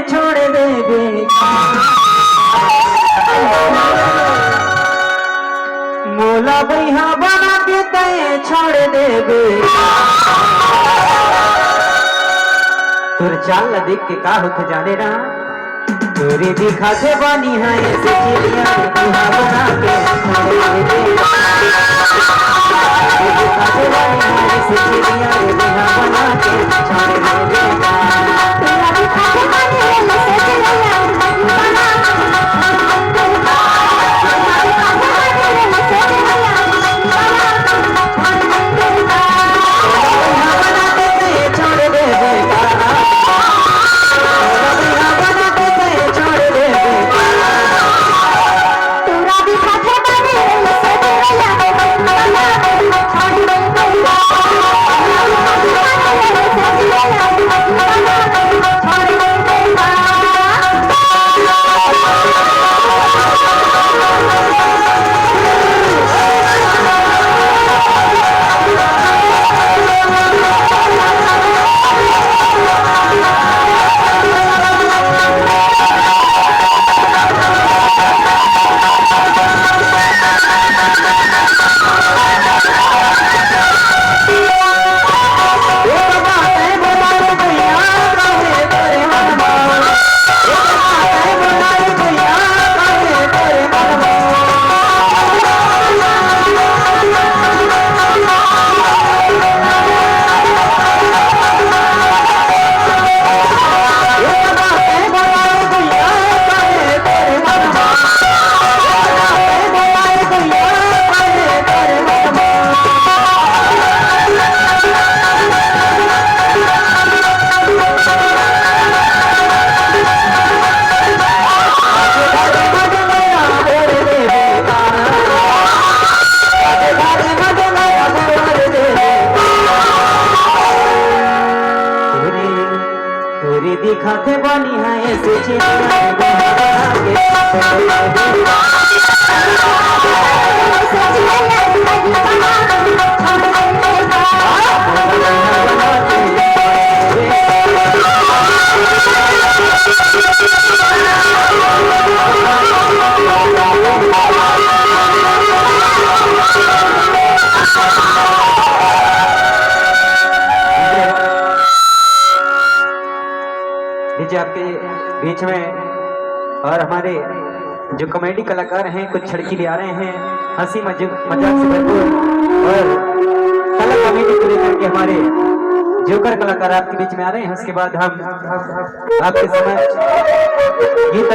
छोड़ देवे, मोला भैया बना के तय छोड़ देवे। तुर चाल न देख के का होते जाने ना, तोरे दिखाते बानी है ऐसे चिड़िया तुहा बना के छोड़ देवे। दिखाते बानी है ऐसे चिड़िया तुहा बना के छोड़ देवे। दिखाते बानी है ऐसे चिड़िया लीजिए आपके बीच में। और हमारे जो कॉमेडी कलाकार हैं कुछ छड़की ले आ रहे हैं, हंसी मजाक से भरपूर और कला कॉमेडी को लेकर के हमारे जोकर कलाकार आपके बीच में आ रहे हैं। उसके बाद हम आपके समझ गीत